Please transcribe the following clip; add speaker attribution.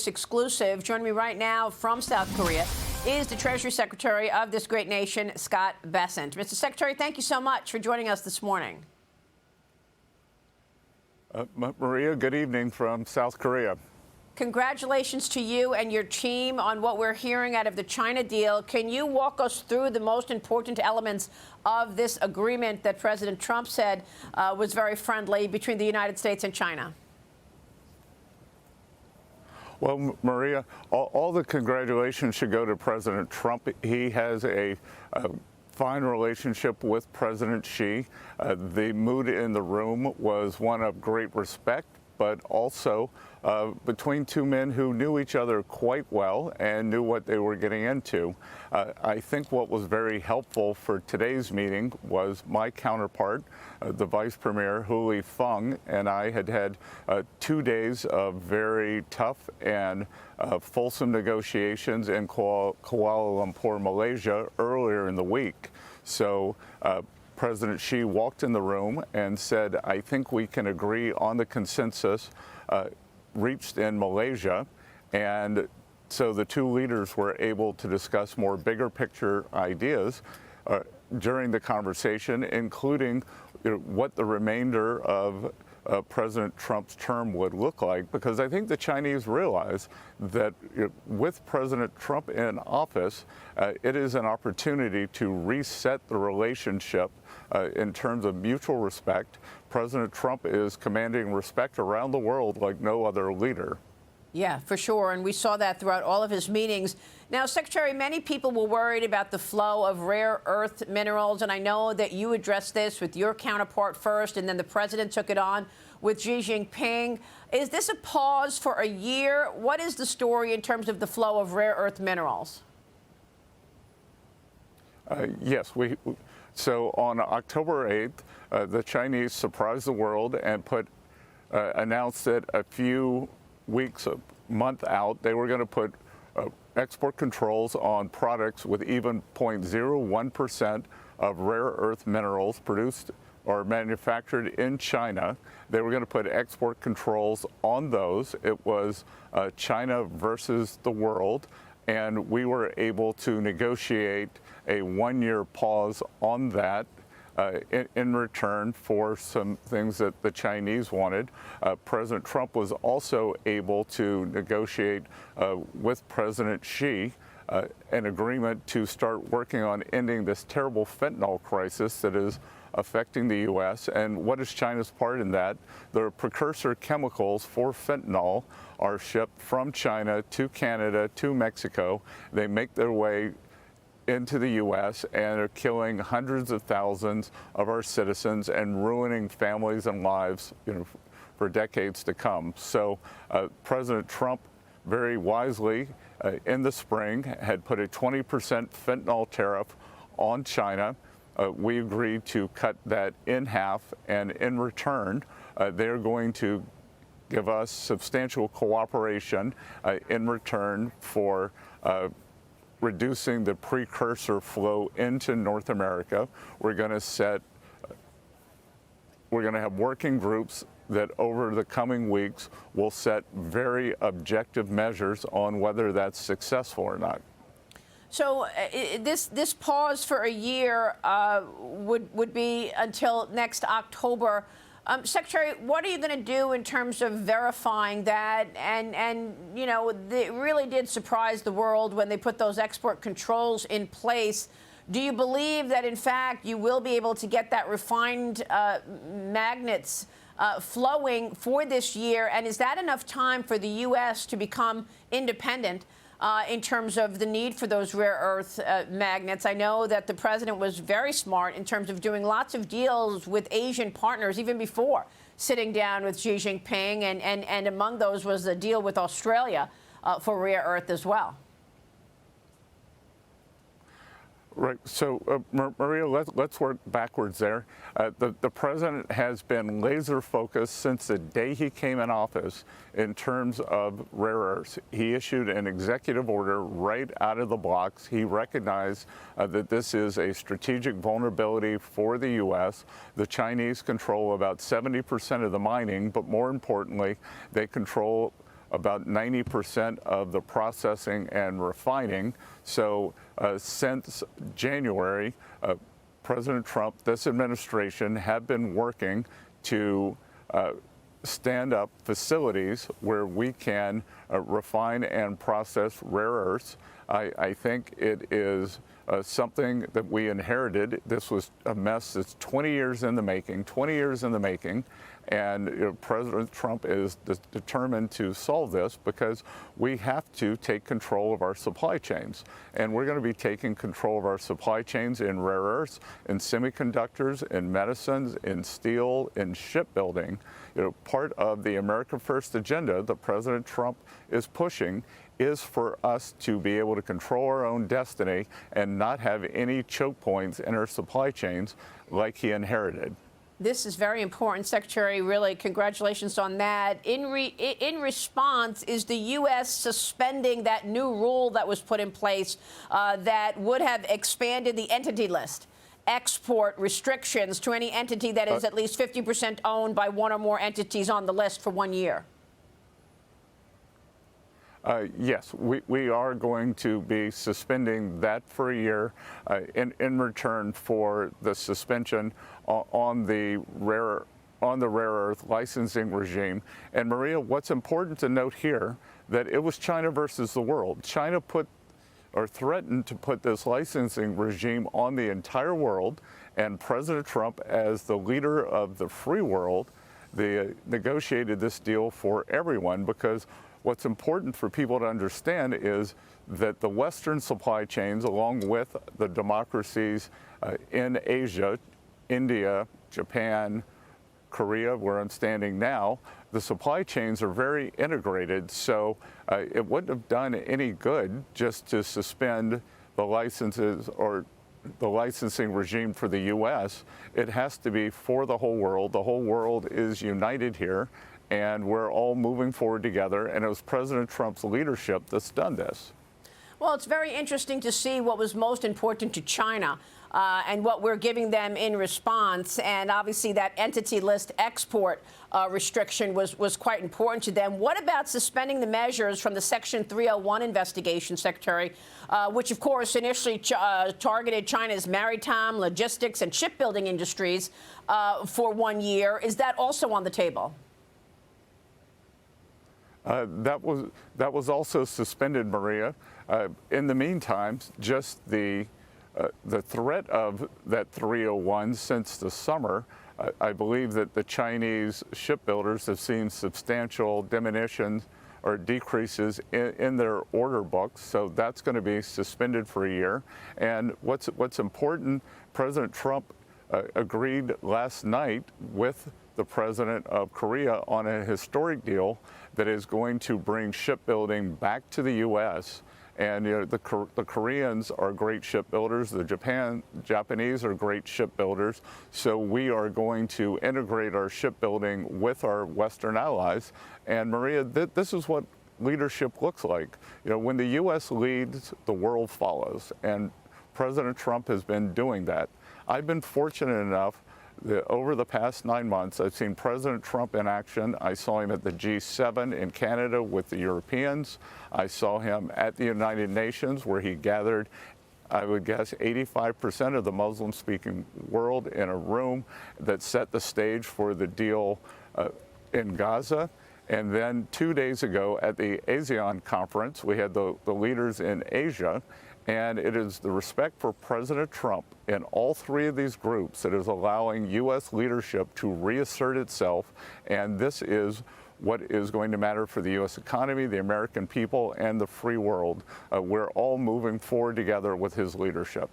Speaker 1: Voice exclusive. Joining me right now from South Korea is the Treasury Secretary of this great nation, Scott Bessent. Mr. Secretary, thank you so much for joining us this morning.
Speaker 2: Maria, good evening from South Korea.
Speaker 1: Congratulations to you and your team on what we're hearing out of the China deal. Can you walk us through the most important elements of this agreement that President Trump said was very friendly between the United States and China?
Speaker 2: Well, Maria, all the congratulations should go to President Trump. He has a fine relationship with President Xi. The mood in the room was one of great respect, but also between two men who knew each other quite well and knew what they were getting into. I think what was very helpful for today's meeting was my counterpart, the Vice Premier, Hu Feng, and I had 2 days of very tough and fulsome negotiations in Kuala Lumpur, Malaysia, earlier in the week. So President Xi walked in the room and said, I think we can agree on the consensus reached in Malaysia. And so the two leaders were able to discuss more bigger picture ideas during the conversation, including what the remainder of President Trump's term would look like, because I think the Chinese realize that with President Trump in office, it is an opportunity to reset the relationship in terms of mutual respect. President Trump is commanding respect around the world like no other leader.
Speaker 1: Yeah, for sure. And we saw that throughout all of his meetings. Now, Secretary, many people were worried about the flow of rare earth minerals. And I know that you addressed this with your counterpart first, and then the president took it on with Xi Jinping. Is this a pause for a year? What is the story in terms of the flow of rare earth minerals?
Speaker 2: Yes, so on October 8th, the Chinese surprised the world and announced that a few weeks, a month out, they were going to put export controls on products with even 0.01% of rare earth minerals produced or manufactured in China. They were going to put export controls on those. It was China versus the world, and we were able to negotiate a one-year pause on that in return for some things that the Chinese wanted. President Trump was also able to negotiate with President Xi an agreement to start working on ending this terrible fentanyl crisis that is affecting the U.S. And what is China's part in that? The precursor chemicals for fentanyl are shipped from China to Canada to Mexico. They make their way into the U.S. and are killing hundreds of thousands of our citizens and ruining families and lives, for decades to come. So President Trump, very wisely, in the spring, had put a 20% fentanyl tariff on China. We agreed to cut that in half, and in return, they're going to give us substantial cooperation in return for reducing the precursor flow into North America. We're going to have working groups that over the coming weeks will set very objective measures on whether that's successful or not.
Speaker 1: So this pause for a year would be until next October. Secretary, what are you going to do in terms of verifying that? And it really did surprise the world when they put those export controls in place. Do you believe that, in fact, you will be able to get that refined magnets flowing for this year? And is that enough time for the U.S. to become independent in terms of the need for those rare earth magnets? I know that the president was very smart in terms of doing lots of deals with Asian partners, even before sitting down with Xi Jinping, and among those was a deal with Australia for rare earth as well.
Speaker 2: Right. So, Maria, let's work backwards there. The president has been laser focused since the day he came in office in terms of rare earths. He issued an executive order right out of the blocks. He recognized that this is a strategic vulnerability for the U.S. The Chinese control about 70% of the mining, but more importantly, they control about 90% of the processing and refining. So since January, President Trump, this administration have been working to stand up facilities where we can refine and process rare earths. I think it is something that we inherited. This was a mess that's 20 years in the making, and President Trump is determined to solve this because we have to take control of our supply chains. And we're going to be taking control of our supply chains in rare earths, in semiconductors, in medicines, in steel, in shipbuilding. Part of the America First agenda that President Trump is pushing is for us to be able to control our own destiny and not have any choke points in our supply chains like he inherited.
Speaker 1: This is very important, Secretary. Really, congratulations on that. In response, is the U.S. suspending that new rule that was put in place that would have expanded the entity list, export restrictions to any entity that is at least 50% owned by one or more entities on the list for 1 year?
Speaker 2: Yes, we are going to be suspending that for a year in return for the suspension on the rare earth licensing regime. And Maria, what's important to note here, that it was China versus the world. China threatened to put this licensing regime on the entire world, and President Trump, as the leader of the free world, negotiated this deal for everyone, because what's important for people to understand is that the Western supply chains, along with the democracies in Asia, India, Japan, Korea, where I'm standing now, the supply chains are very integrated. So it wouldn't have done any good just to suspend the licenses or the licensing regime for the U.S. It has to be for the whole world. The whole world is united here, and we're all moving forward together. And it was President Trump's leadership that's done this.
Speaker 1: Well, it's very interesting to see what was most important to China and what we're giving them in response. And obviously that entity list export restriction was quite important to them. What about suspending the measures from the Section 301 investigation, Secretary, which, of course, initially targeted China's maritime, logistics and shipbuilding industries for 1 year? Is that also on the table?
Speaker 2: That was also suspended, Maria. In the meantime, just the threat of that 301 since the summer, I believe that the Chinese shipbuilders have seen substantial diminutions or decreases in their order books. So that's going to be suspended for a year. And what's important, President Trump agreed last night with the president of Korea on a historic deal that is going to bring shipbuilding back to the U.S. And the Koreans are great shipbuilders. The Japanese are great shipbuilders. So we are going to integrate our shipbuilding with our Western allies. And Maria, this is what leadership looks like. When the U.S. leads, the world follows. And President Trump has been doing that. I've been fortunate enough that over the past 9 months, I've seen President Trump in action. I saw him at the G7 in Canada with the Europeans. I saw him at the United Nations, where he gathered, I would guess, 85% of the Muslim-speaking world in a room that set the stage for the deal in Gaza. And then 2 days ago at the ASEAN conference, we had the leaders in Asia. And it is the respect for President Trump in all three of these groups that is allowing U.S. leadership to reassert itself. And this is what is going to matter for the U.S. economy, the American people, and the free world. We're all moving forward together with his leadership.